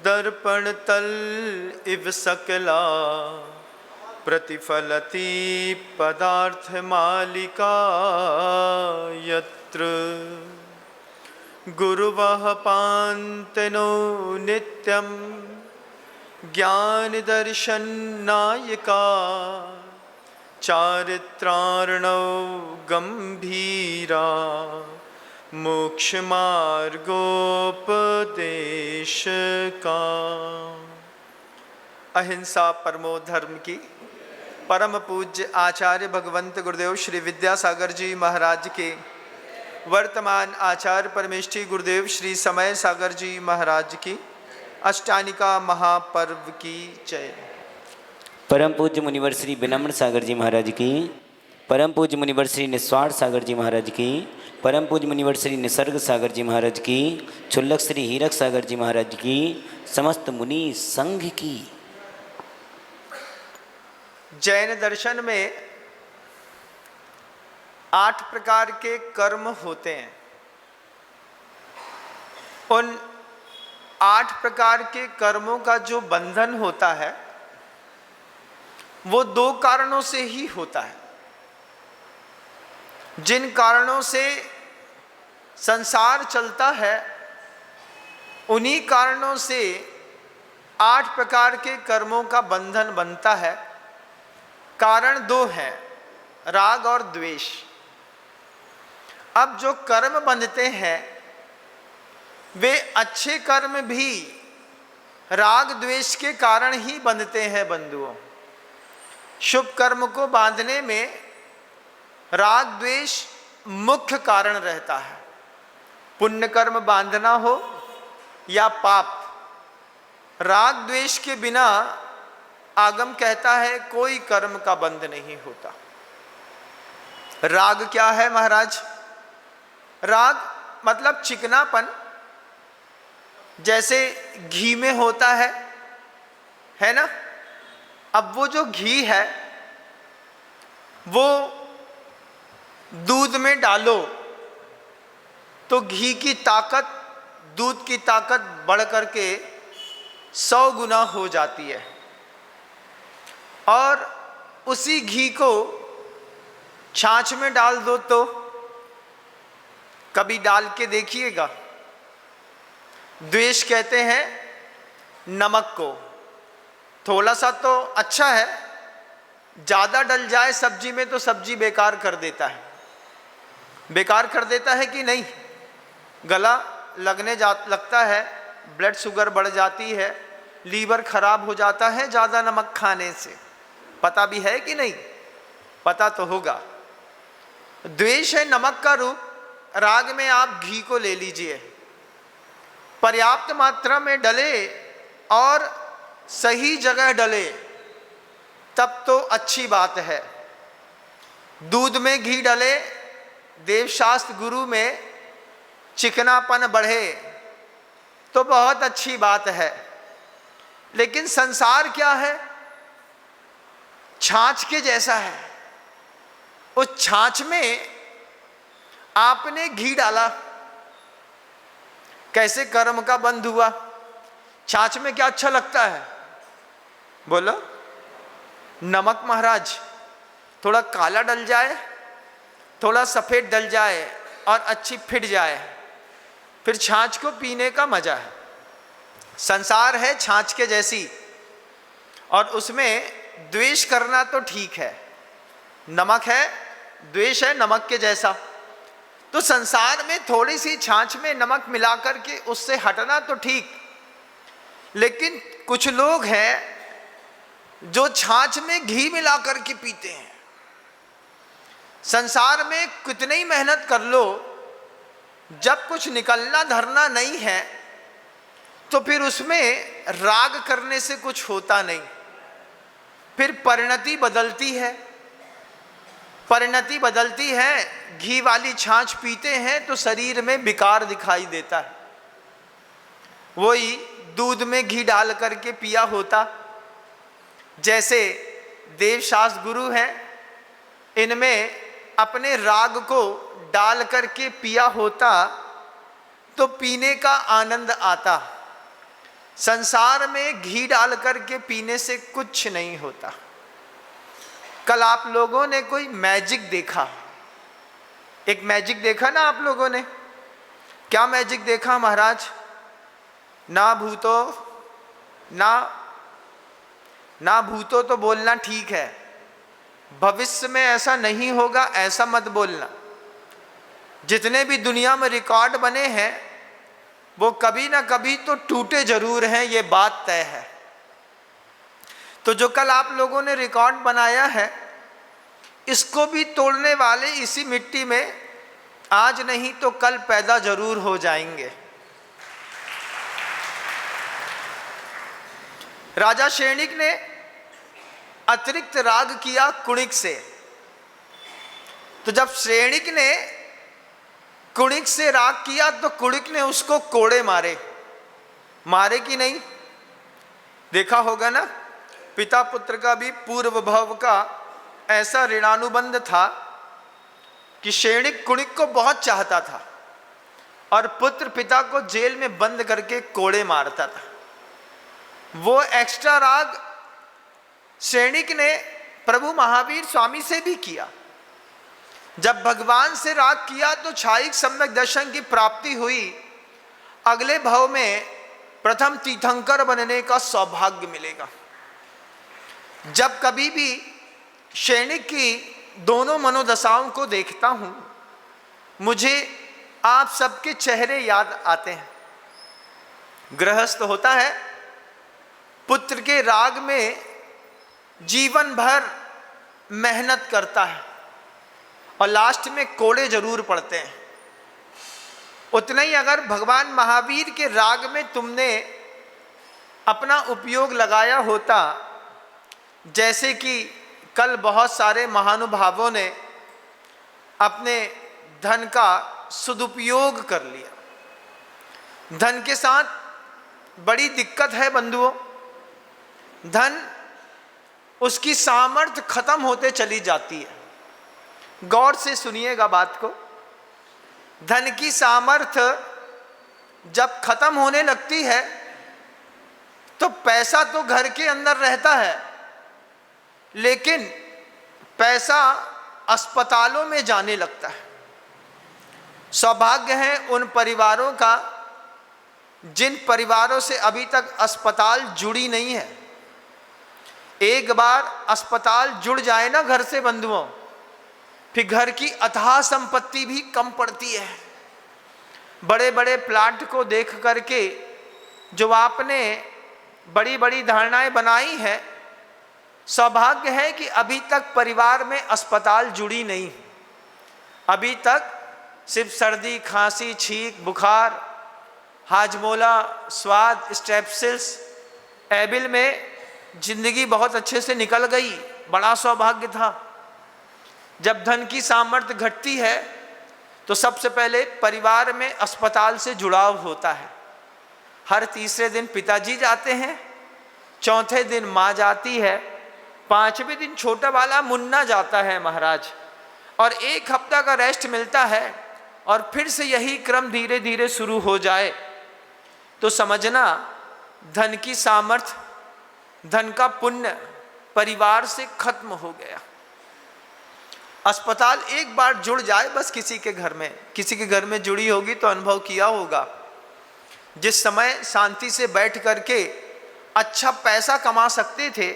दर्पण तल इव सकला प्रतिफलति पदार्थ मालिका यत्र गुरुवः पान्तनो नित्यं ज्ञान दर्शन नायका चारित्रार्णव गंभीरा मोक्ष मार्गोपदेश का। अहिंसा परमो धर्म की परम पूज्य आचार्य भगवंत गुरुदेव श्री विद्यासागर जी महाराज के वर्तमान आचार्य परमेष्ठी गुरुदेव श्री समय सागर जी महाराज की अष्टानिका महापर्व की जय। परम पूज्य मुनिवर श्री विनम्र सागर जी महाराज की, परम पूज्य मुनिवर श्री निस्वार्थ सागर जी महाराज की, परम पूज्य मुनिवर श्री निसर्ग सागर जी महाराज की, क्षुल्लक श्री हीरक सागर जी महाराज की, समस्त मुनि संघ की। जैन दर्शन में 8 प्रकार के कर्म होते हैं। उन 8 प्रकार के कर्मों का जो बंधन होता है वो 2 कारणों से ही होता है। जिन कारणों से संसार चलता है उन्हीं कारणों से 8 प्रकार के कर्मों का बंधन बनता है। कारण 2 हैं, राग और द्वेष। अब जो कर्म बंधते हैं वे अच्छे कर्म भी राग द्वेष के कारण ही बंधते हैं बंधुओं। शुभ कर्म को बांधने में राग द्वेष मुख्य कारण रहता है। पुण्य कर्म बांधना हो या पाप, राग द्वेष के बिना आगम कहता है कोई कर्म का बंध नहीं होता। राग क्या है महाराज? राग मतलब चिकनापन, जैसे घी में होता है ना। अब वो जो घी है वो दूध में डालो तो घी की ताकत, दूध की ताकत बढ़ करके 100 गुना हो जाती है। और उसी घी को छाछ में डाल दो तो कभी डाल के देखिएगा। द्वेष कहते हैं नमक को। थोड़ा सा तो अच्छा है, ज़्यादा डल जाए सब्जी में तो सब्जी बेकार कर देता है। बेकार कर देता है कि नहीं? गला लगता है, ब्लड शुगर बढ़ जाती है, लीवर खराब हो जाता है ज़्यादा नमक खाने से। पता भी है कि नहीं? पता तो होगा। द्वेष है नमक का रूप। राग में आप घी को ले लीजिए, पर्याप्त मात्रा में डले और सही जगह डले तब तो अच्छी बात है। दूध में घी डले, देवशास्त्र गुरु में चिकनापन बढ़े तो बहुत अच्छी बात है। लेकिन संसार क्या है? छाछ के जैसा है। उस छाछ में आपने घी डाला, कैसे कर्म का बंध हुआ? छाछ में क्या अच्छा लगता है? बोलो। नमक महाराज थोड़ा काला डल जाए, थोड़ा सफ़ेद डल जाए और अच्छी फिट जाए, फिर छाछ को पीने का मजा है। संसार है छाछ के जैसी, और उसमें द्वेष करना तो ठीक है। नमक है, द्वेष है नमक के जैसा। तो संसार में थोड़ी सी छाछ में नमक मिलाकर के उससे हटना तो ठीक, लेकिन कुछ लोग हैं जो छाछ में घी मिलाकर के पीते हैं। संसार में कितनी ही मेहनत कर लो, जब कुछ निकलना धरना नहीं है तो फिर उसमें राग करने से कुछ होता नहीं। फिर परिणति बदलती है। परिणति बदलती है। घी वाली छाछ पीते हैं तो शरीर में विकार दिखाई देता है। वही दूध में घी डाल करके पिया होता। जैसे देवशास्त्र गुरु हैं, इनमें अपने राग को डाल करके पिया होता तो पीने का आनंद आता। संसार में घी डाल करके पीने से कुछ नहीं होता। कल आप लोगों ने कोई मैजिक देखा, एक मैजिक देखा ना आप लोगों ने? क्या मैजिक देखा महाराज? ना भूतो ना भूतो तो बोलना ठीक है, भविष्य में ऐसा नहीं होगा ऐसा मत बोलना। जितने भी दुनिया में रिकॉर्ड बने हैं वो कभी ना कभी तो टूटे जरूर हैं, ये बात तय है। तो जो कल आप लोगों ने रिकॉर्ड बनाया है, इसको भी तोड़ने वाले इसी मिट्टी में आज नहीं तो कल पैदा जरूर हो जाएंगे। राजा शैणिक ने अतिरिक्त राग किया कुणिक से। तो जब शैणिक ने कुणिक से राग किया तो कुणिक ने उसको कोड़े मारे कि नहीं? देखा होगा ना, पिता पुत्र का भी पूर्व भव का ऐसा ऋणानुबंध था कि शैणिक कुणिक को बहुत चाहता था और पुत्र पिता को जेल में बंद करके कोड़े मारता था। वो एक्स्ट्रा राग शैणिक ने प्रभु महावीर स्वामी से भी किया। जब भगवान से राग किया तो छायिक सम्यक दर्शन की प्राप्ति हुई। अगले भव में प्रथम तीर्थंकर बनने का सौभाग्य मिलेगा। जब कभी भी शैणिक की दोनों मनोदशाओं को देखता हूं, मुझे आप सबके चेहरे याद आते हैं। गृहस्थ होता है, पुत्र के राग में जीवन भर मेहनत करता है और लास्ट में कोड़े जरूर पड़ते हैं। उतना ही अगर भगवान महावीर के राग में तुमने अपना उपयोग लगाया होता, जैसे कि कल बहुत सारे महानुभावों ने अपने धन का सदुपयोग कर लिया। धन के साथ बड़ी दिक्कत है बंधुओं। धन उसकी सामर्थ्य खत्म होते चली जाती है। गौर से सुनिएगा बात को। धन की सामर्थ्य जब खत्म होने लगती है तो पैसा तो घर के अंदर रहता है, लेकिन पैसा अस्पतालों में जाने लगता है। सौभाग्य है उन परिवारों का जिन परिवारों से अभी तक अस्पताल जुड़ी नहीं है। एक बार अस्पताल जुड़ जाए ना घर से बंधुओं, फिर घर की अथाह संपत्ति भी कम पड़ती है। बड़े बड़े प्लांट को देख करके जो आपने बड़ी बड़ी धारणाएं बनाई हैं, सौभाग्य है कि अभी तक परिवार में अस्पताल जुड़ी नहीं। अभी तक सिर्फ सर्दी, खांसी, छींक, बुखार, हाजमोला, स्वाद, स्ट्रेप्सिल्स, एबिल में जिंदगी बहुत अच्छे से निकल गई। बड़ा सौभाग्य था। जब धन की सामर्थ्य घटती है तो सबसे पहले परिवार में अस्पताल से जुड़ाव होता है। हर तीसरे दिन पिताजी जाते हैं, चौथे दिन माँ जाती है, पांचवें दिन छोटा वाला मुन्ना जाता है महाराज, और एक हफ्ता का रेस्ट मिलता है और फिर से यही क्रम धीरे धीरे शुरू हो जाए तो समझना धन की सामर्थ्य, धन का पुण्य परिवार से खत्म हो गया। अस्पताल एक बार जुड़ जाए बस, किसी के घर में जुड़ी होगी तो अनुभव किया होगा। जिस समय शांति से बैठ करके अच्छा पैसा कमा सकते थे,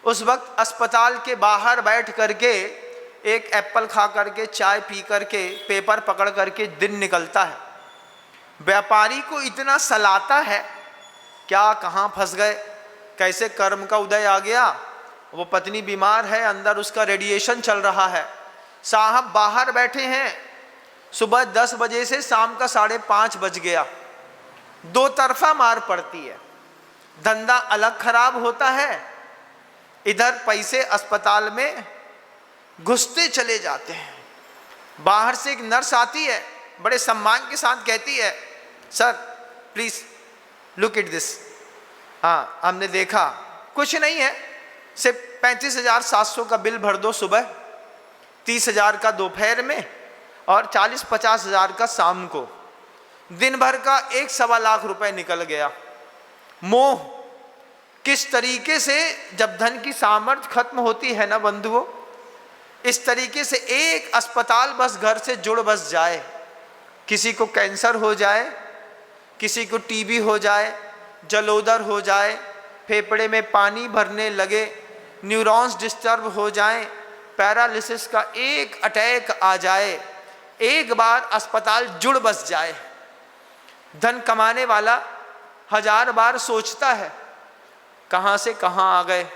उस वक्त अस्पताल के बाहर बैठ करके एक एप्पल खा करके, चाय पी करके, पेपर पकड़ करके दिन निकलता है। व्यापारी को इतना सलाता है, क्या कहाँ फंस गए, कैसे कर्म का उदय आ गया, वो पत्नी बीमार है, अंदर उसका रेडिएशन चल रहा है, साहब बाहर बैठे हैं, सुबह 10 बजे से शाम का 5:30 बज गया। दो तरफा मार पड़ती है। धंधा अलग खराब होता है, इधर पैसे अस्पताल में घुसते चले जाते हैं। बाहर से एक नर्स आती है, बड़े सम्मान के साथ कहती है, sir please look at this. हाँ, हमने देखा, कुछ नहीं है, सिर्फ 35,700 का बिल भर दो सुबह, 30,000 का दोपहर में और 40-50 हज़ार का शाम को, दिन भर का 1-1.25 लाख रुपए निकल गया। मोह किस तरीके से, जब धन की सामर्थ्य खत्म होती है ना बंधुओं, इस तरीके से एक अस्पताल बस घर से जुड़ बस जाए, किसी को कैंसर हो जाए, किसी को टीबी हो जाए, जलोदर हो जाए, फेफड़े में पानी भरने लगे, न्यूरॉन्स डिस्टर्ब हो जाएं, पैरालिसिस का एक अटैक आ जाए, एक बार अस्पताल जुड़ बस जाए। धन कमाने वाला 1000 बार सोचता है कहाँ से कहाँ आ गए,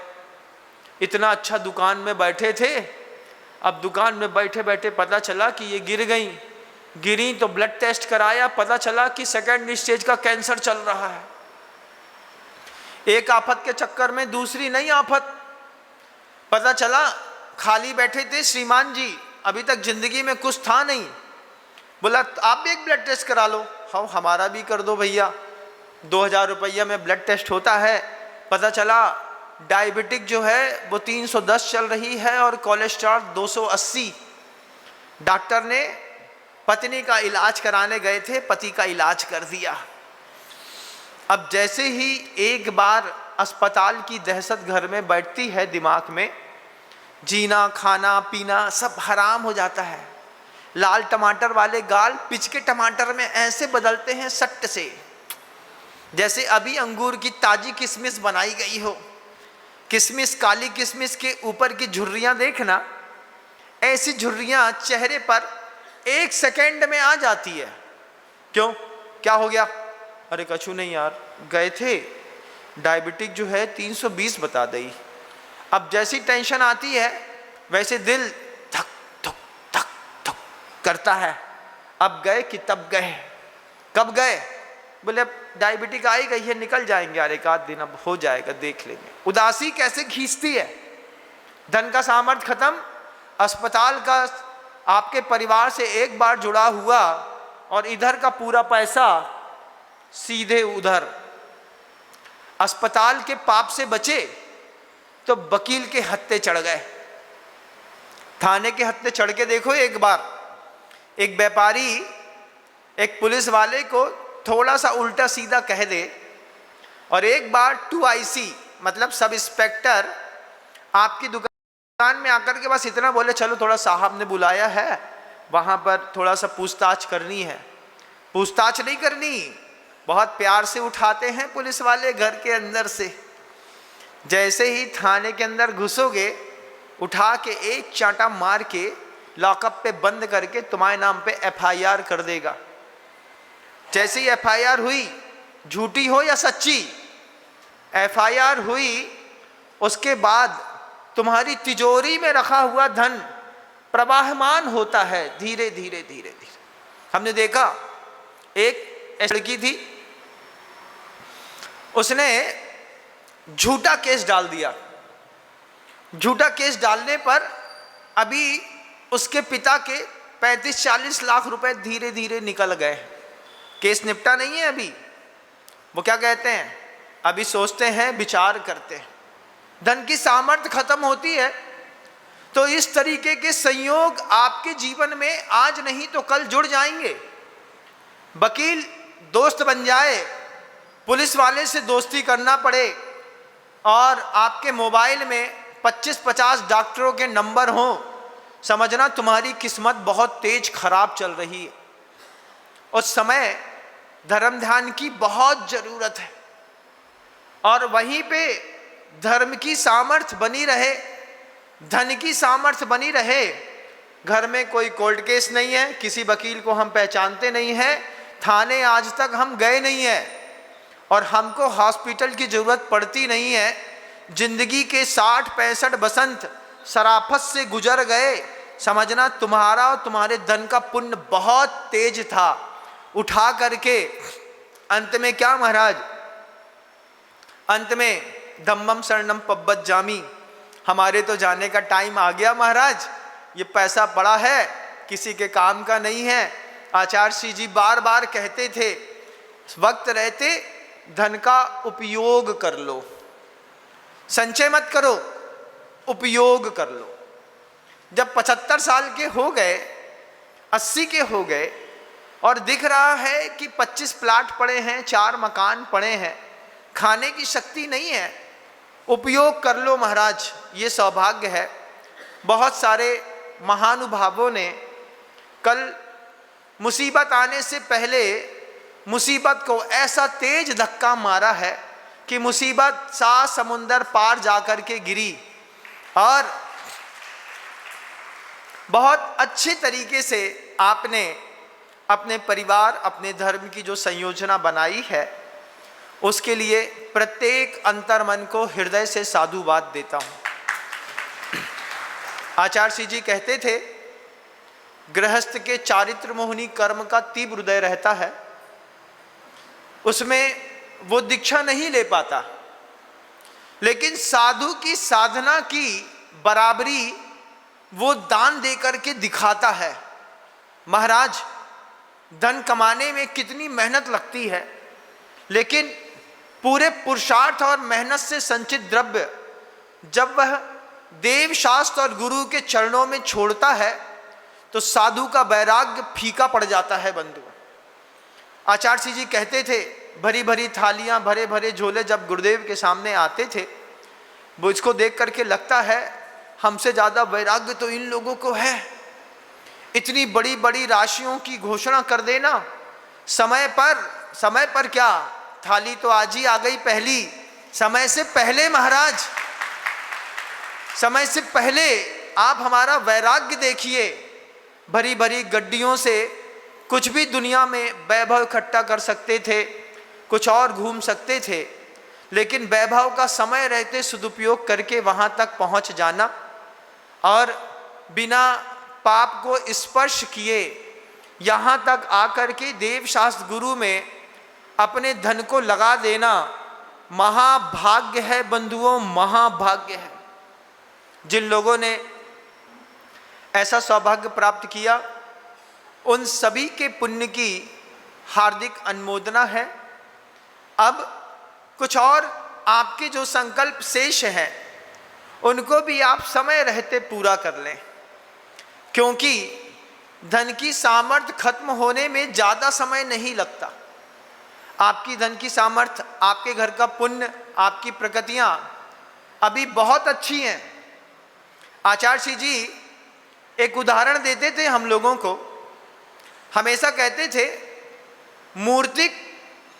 इतना अच्छा दुकान में बैठे थे, अब दुकान में बैठे बैठे पता चला कि ये गिर गई, गिरी तो ब्लड टेस्ट कराया, पता चला कि सेकंड स्टेज का कैंसर चल रहा है। एक आफत के चक्कर में दूसरी नई आफत, पता चला खाली बैठे थे श्रीमान जी, अभी तक जिंदगी में कुछ था नहीं, बोला आप भी एक ब्लड टेस्ट करा लो। हाँ हमारा भी कर दो भैया, 2000 रुपया में ब्लड टेस्ट होता है। पता चला डायबिटिक जो है वो 310 चल रही है और कोलेस्ट्रॉल 280। डॉक्टर ने पत्नी का इलाज कराने गए थे, पति का इलाज कर दिया। अब जैसे ही एक बार अस्पताल की दहशत घर में बैठती है दिमाग में, जीना खाना पीना सब हराम हो जाता है। लाल टमाटर वाले गाल पिचके टमाटर में ऐसे बदलते हैं सट्ट से, जैसे अभी अंगूर की ताजी किशमिश बनाई गई हो। किशमिश, काली किशमिश के ऊपर की झुर्रियां देखना, ऐसी झुर्रियां चेहरे पर 1 सेकेंड में आ जाती है। क्यों, क्या हो गया? अरे कछु नहीं यार, गए थे डायबिटिक जो है 320 बता दी। अब जैसी टेंशन आती है वैसे दिल धक धक धक धक करता है। अब गए कि तब गए? कब गए? बोले अब डायबिटिक आई गई है, निकल जाएंगे यार, एक आध दिन अब हो जाएगा, देख लेंगे। उदासी कैसे खींचती है। धन का सामर्थ्य खत्म, अस्पताल का आपके परिवार से एक बार जुड़ा हुआ और इधर का पूरा पैसा सीधे उधर। अस्पताल के पाप से बचे तो वकील के हत्थे चढ़ गए, थाने के हत्थे चढ़ के देखो। एक बार एक व्यापारी एक पुलिस वाले को थोड़ा सा उल्टा सीधा कह दे, और एक बार 2IC मतलब सब इंस्पेक्टर आपकी दुकान में आकर के बस इतना बोले, चलो थोड़ा साहब ने बुलाया है, वहाँ पर थोड़ा सा पूछताछ करनी है। पूछताछ नहीं करनी, बहुत प्यार से उठाते हैं पुलिस वाले घर के अंदर से। जैसे ही थाने के अंदर घुसोगे, उठा के एक चांटा मार के लॉकअप पे बंद करके तुम्हारे नाम पे FIR कर देगा। जैसे ही FIR हुई, झूठी हो या सच्ची, FIR हुई, उसके बाद तुम्हारी तिजोरी में रखा हुआ धन प्रवाहमान होता है धीरे धीरे धीरे धीरे। हमने देखा एक लड़की थी, उसने झूठा केस डाल दिया। झूठा केस डालने पर अभी उसके पिता के 35-40 लाख रुपए धीरे धीरे निकल गए। केस निपटा नहीं है अभी। वो क्या कहते हैं, अभी सोचते हैं, विचार करते हैं। धन की सामर्थ्य खत्म होती है तो इस तरीके के संयोग आपके जीवन में आज नहीं तो कल जुड़ जाएंगे। वकील दोस्त बन जाए, पुलिस वाले से दोस्ती करना पड़े, और आपके मोबाइल में 25-50 डॉक्टरों के नंबर हों, समझना तुम्हारी किस्मत बहुत तेज खराब चल रही है। उस समय धर्म ध्यान की बहुत जरूरत है, और वहीं पे धर्म की सामर्थ्य बनी रहे, धन की सामर्थ्य बनी रहे। घर में कोई कोर्ट केस नहीं है, किसी वकील को हम पहचानते नहीं हैं, थाने आज तक हम गए नहीं हैं, और हमको हॉस्पिटल की जरूरत पड़ती नहीं है। जिंदगी के 60-65 बसंत शराफत से गुजर गए, समझना तुम्हारा और तुम्हारे धन का पुण्य बहुत तेज था। उठा करके अंत में क्या महाराज, अंत में धम्मम शरणम पब्बज्जामि, हमारे तो जाने का टाइम आ गया महाराज, ये पैसा पड़ा है, किसी के काम का नहीं है। आचार्य जी बार बार कहते थे, वक्त रहते धन का उपयोग कर लो, संचय मत करो, उपयोग कर लो। जब 75 साल के हो गए, 80 के हो गए और दिख रहा है कि 25 प्लाट पड़े हैं, 4 मकान पड़े हैं, खाने की शक्ति नहीं है, उपयोग कर लो महाराज, ये सौभाग्य है। बहुत सारे महानुभावों ने कल मुसीबत आने से पहले मुसीबत को ऐसा तेज धक्का मारा है कि मुसीबत 7 समुंदर पार जाकर के गिरी और बहुत अच्छे तरीके से आपने अपने परिवार, अपने धर्म की जो संयोजना बनाई है, उसके लिए प्रत्येक अंतर्मन को हृदय से साधुवाद देता हूँ। आचार्य जी कहते थे, गृहस्थ के चारित्र मोहनी कर्म का तीव्र हृदय रहता है, उसमें वो दीक्षा नहीं ले पाता, लेकिन साधु की साधना की बराबरी वो दान देकर के दिखाता है। महाराज, धन कमाने में कितनी मेहनत लगती है, लेकिन पूरे पुरुषार्थ और मेहनत से संचित द्रव्य जब वह देव शास्त्र और गुरु के चरणों में छोड़ता है तो साधु का वैराग्य फीका पड़ जाता है। बंधु, आचार्य जी कहते थे, भरी भरी थालियां, भरे भरे झोले जब गुरुदेव के सामने आते थे, वो इसको देख करके लगता है हमसे ज़्यादा वैराग्य तो इन लोगों को है। इतनी बड़ी बड़ी राशियों की घोषणा कर देना, समय पर क्या, थाली तो आज ही आ गई पहली, समय से पहले महाराज, समय से पहले आप हमारा वैराग्य देखिए। भरी भरी गड्डियों से कुछ भी दुनिया में वैभव इकट्ठा कर सकते थे, कुछ और घूम सकते थे, लेकिन वैभव का समय रहते सदुपयोग करके वहां तक पहुंच जाना और बिना पाप को स्पर्श किए यहाँ तक आकर के देव शास्त्र गुरु में अपने धन को लगा देना महाभाग्य है बंधुओं, महाभाग्य है। जिन लोगों ने ऐसा सौभाग्य प्राप्त किया, उन सभी के पुण्य की हार्दिक अनुमोदना है। अब कुछ और आपके जो संकल्प शेष हैं, उनको भी आप समय रहते पूरा कर लें, क्योंकि धन की सामर्थ्य खत्म होने में ज़्यादा समय नहीं लगता। आपकी धन की सामर्थ्य, आपके घर का पुण्य, आपकी प्रकृतियाँ अभी बहुत अच्छी हैं। आचार्य जी एक उदाहरण देते थे हम लोगों को, हमेशा कहते थे मूर्तिक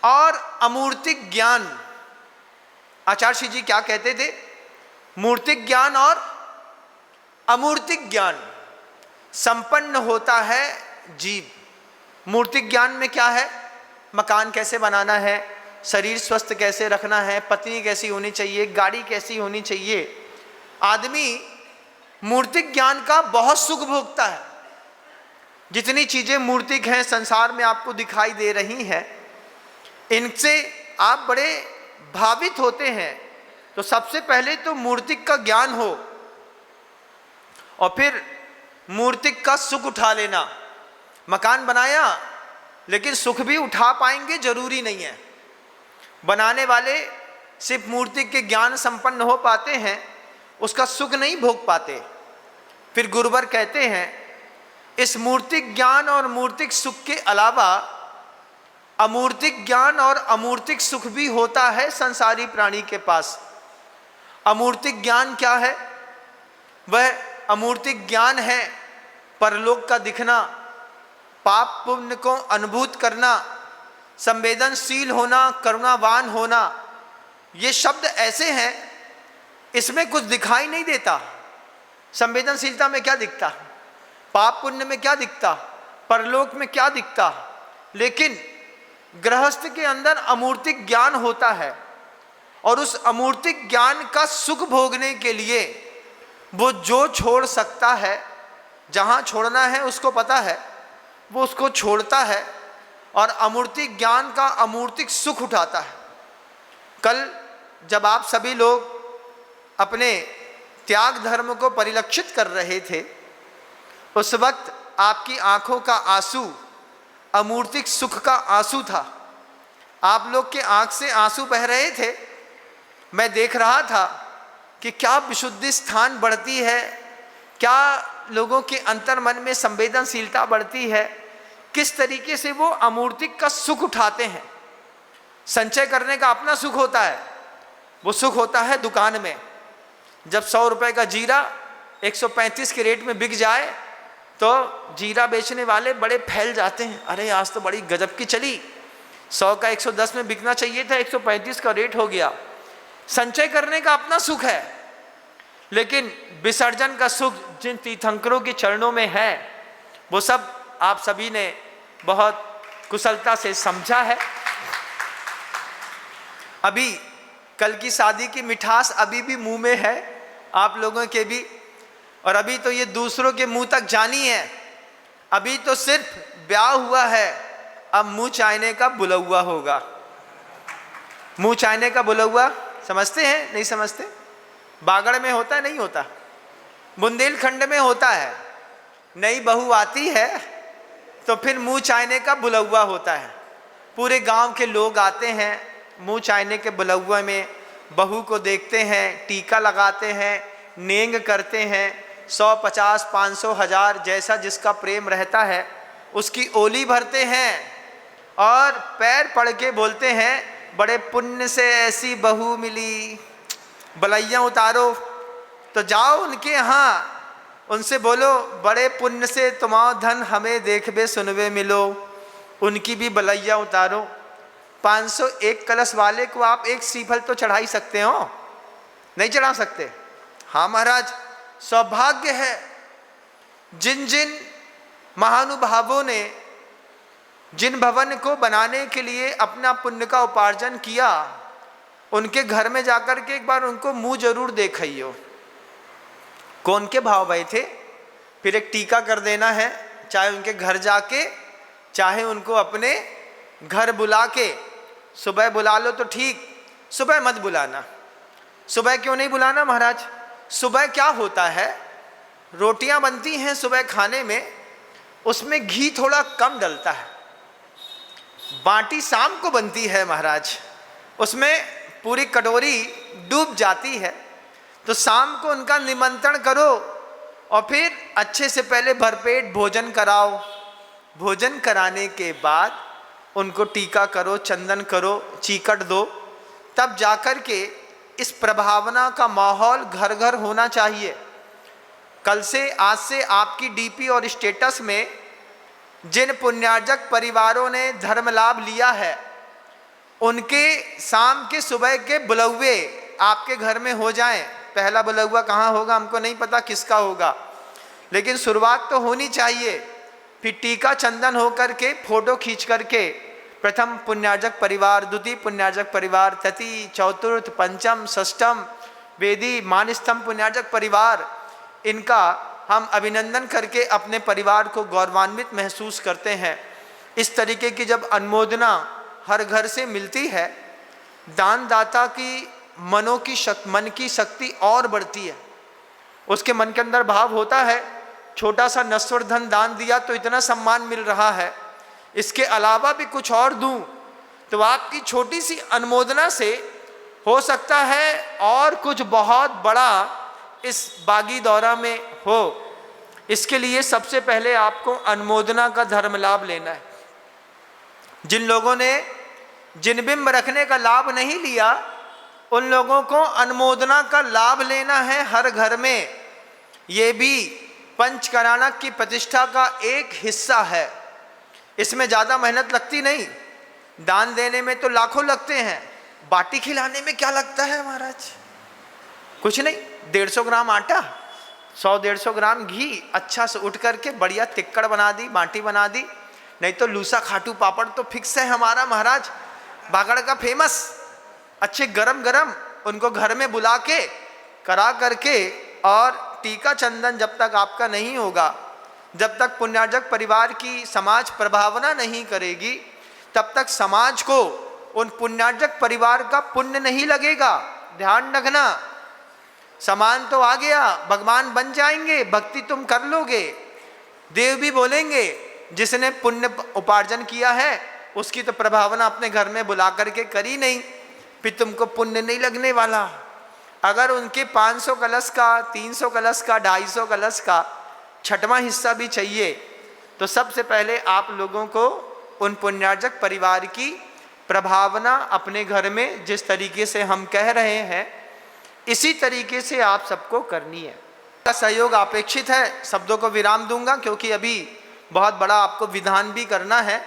और अमूर्तिक ज्ञान। आचार्य जी क्या कहते थे? मूर्तिक ज्ञान और अमूर्तिक ज्ञान संपन्न होता है जीव। मूर्तिक ज्ञान में क्या है? मकान कैसे बनाना है, शरीर स्वस्थ कैसे रखना है, पत्नी कैसी होनी चाहिए, गाड़ी कैसी होनी चाहिए। आदमी मूर्तिक ज्ञान का बहुत सुख भोगता है। जितनी चीज़ें मूर्तिक हैं संसार में आपको दिखाई दे रही हैं, इनसे आप बड़े भावित होते हैं। तो सबसे पहले तो मूर्तिक का ज्ञान हो और फिर मूर्तिक का सुख उठा लेना। मकान बनाया, लेकिन सुख भी उठा पाएंगे जरूरी नहीं है। बनाने वाले सिर्फ मूर्तिक के ज्ञान संपन्न हो पाते हैं, उसका सुख नहीं भोग पाते। फिर गुरुवर कहते हैं इस मूर्तिक ज्ञान और मूर्तिक सुख के अलावा अमूर्तिक ज्ञान और अमूर्तिक सुख भी होता है संसारी प्राणी के पास। अमूर्तिक ज्ञान क्या है? वह अमूर्तिक ज्ञान है परलोक का दिखना, पाप पुण्य को अनुभूत करना, संवेदनशील होना, करुणावान होना। ये शब्द ऐसे हैं, इसमें कुछ दिखाई नहीं देता। संवेदनशीलता में क्या दिखता, पाप पुण्य में क्या दिखता, परलोक में क्या दिखता, लेकिन गृहस्थ के अंदर अमूर्तिक ज्ञान होता है और उस अमूर्तिक ज्ञान का सुख भोगने के लिए वो जो छोड़ सकता है, जहाँ छोड़ना है उसको पता है, वो उसको छोड़ता है और अमूर्तिक ज्ञान का अमूर्तिक सुख उठाता है। कल जब आप सभी लोग अपने त्याग धर्म को परिलक्षित कर रहे थे, उस वक्त आपकी आंखों का आंसू अमूर्तिक सुख का आंसू था। आप लोग के आंख से आंसू बह रहे थे। मैं देख रहा था कि क्या विशुद्धि स्थान बढ़ती है, क्या लोगों के अंतर मन में संवेदनशीलता बढ़ती है, किस तरीके से वो अमूर्तिक का सुख उठाते हैं। संचय करने का अपना सुख होता है, वो सुख होता है दुकान में। जब 100 रुपए का जीरा 135 के रेट में बिक जाए तो जीरा बेचने वाले बड़े फैल जाते हैं, अरे आज तो बड़ी गजब की चली, 100 का 110 में बिकना चाहिए था, 135 का रेट हो गया। संचय करने का अपना सुख है, लेकिन विसर्जन का सुख जिन तीर्थंकरों के चरणों में है, वो सब आप सभी ने बहुत कुशलता से समझा है। अभी कल की शादी की मिठास अभी भी मुंह में है आप लोगों के भी, और अभी तो ये दूसरों के मुंह तक जानी है। अभी तो सिर्फ ब्याह हुआ है, अब मुंह चायने का बुलौआ होगा। मुंह चायने का बुलौआ समझते हैं? नहीं समझते? बागड़ में होता है, नहीं होता? बुंदेलखंड में होता है। नई बहू आती है तो फिर मुंह चायने का बुलौआ होता है। पूरे गांव के लोग आते हैं, मुंह चायने के बुलौआ में बहू को देखते हैं, टीका लगाते हैं, नेंग करते हैं, 100, 50, 500, 1000 जैसा जिसका प्रेम रहता है उसकी ओली भरते हैं और पैर पड़ के बोलते हैं, बड़े पुण्य से ऐसी बहू मिली, बलैया उतारो। तो जाओ उनके यहाँ, उनसे बोलो, बड़े पुण्य से तुम्हारा धन हमें देखबे सुनबे मिलो, उनकी भी बलैया उतारो। 501 कलश वाले को आप एक श्रीफल तो चढ़ा ही सकते हो, नहीं चढ़ा सकते? हाँ महाराज, सौभाग्य है जिन जिन महानुभावों ने जिन भवन को बनाने के लिए अपना पुण्य का उपार्जन किया, उनके घर में जाकर के एक बार उनको मुंह जरूर देखियो, कौन के भाव भाई थे। फिर एक टीका कर देना है, चाहे उनके घर जाके, चाहे उनको अपने घर बुला के। सुबह बुला लो तो ठीक, सुबह मत बुलाना। सुबह क्यों नहीं बुलाना महाराज? सुबह क्या होता है, रोटियां बनती हैं सुबह खाने में, उसमें घी थोड़ा कम डलता है। बाटी शाम को बनती है महाराज, उसमें पूरी कटोरी डूब जाती है। तो शाम को उनका निमंत्रण करो और फिर अच्छे से पहले भरपेट भोजन कराओ। भोजन कराने के बाद उनको टीका करो, चंदन करो, चीकट दो, तब जाकर के इस प्रभावना का माहौल घर घर होना चाहिए। कल से, आज से आपकी डीपी और स्टेटस में जिन पुण्यार्जक परिवारों ने धर्म लाभ लिया है, उनके शाम के सुबह के बुलौवे आपके घर में हो जाएं। पहला बुलौवा कहाँ होगा हमको नहीं पता किसका होगा, लेकिन शुरुआत तो होनी चाहिए। फिर टीका चंदन हो करके, फोटो खींच करके, प्रथम पुण्यार्जक परिवार, द्वितीय पुण्यार्जक परिवार, तृतीय, चतुर्थ, पंचम, षष्ठम, वेदी, मानस्तंभ पुण्यार्जक परिवार, इनका हम अभिनंदन करके अपने परिवार को गौरवान्वित महसूस करते हैं। इस तरीके की जब अनुमोदना हर घर से मिलती है, दानदाता की मन की शक्ति और बढ़ती है। उसके मन के अंदर भाव होता है, छोटा सा नश्वर धन दान दिया तो इतना सम्मान मिल रहा है, इसके अलावा भी कुछ और दूं, तो आपकी छोटी सी अनुमोदना से हो सकता है और कुछ बहुत बड़ा इस बागी दौरा में हो। इसके लिए सबसे पहले आपको अनुमोदना का धर्म लाभ लेना है। जिन लोगों ने जिनबिंब रखने का लाभ नहीं लिया, उन लोगों को अनुमोदना का लाभ लेना है हर घर में। ये भी पंचकराणक की प्रतिष्ठा का एक हिस्सा है। इसमें ज़्यादा मेहनत लगती नहीं, दान देने में तो लाखों लगते हैं, बाटी खिलाने में क्या लगता है महाराज? कुछ नहीं, 150 ग्राम आटा, 100-150 ग्राम घी, अच्छा से उठ करके बढ़िया तिक्कड़ बना दी, बाटी बना दी। नहीं तो लूसा खाटू पापड़ तो फिक्स है हमारा महाराज, बागड़ का फेमस। अच्छे गरम गरम उनको घर में बुला के करा करके, और टीका चंदन जब तक आपका नहीं होगा, जब तक पुण्यार्जक परिवार की समाज प्रभावना नहीं करेगी, तब तक समाज को उन पुण्यार्जक परिवार का पुण्य नहीं लगेगा। ध्यान रखना, सामान तो आ गया, भगवान बन जाएंगे, भक्ति तुम कर लोगे, देव भी बोलेंगे, जिसने पुण्य उपार्जन किया है उसकी तो प्रभावना अपने घर में बुला करके करी नहीं, फिर तुमको पुण्य नहीं लगने वाला। अगर उनके 500 कलश का, 300 कलश का, 250 कलश का छठवां हिस्सा भी चाहिए, तो सबसे पहले आप लोगों को उन पुण्यार्जक परिवार की प्रभावना अपने घर में जिस तरीके से हम कह रहे हैं इसी तरीके से आप सबको करनी है। का सहयोग अपेक्षित है। शब्दों को विराम दूंगा क्योंकि अभी बहुत बड़ा आपको विधान भी करना है।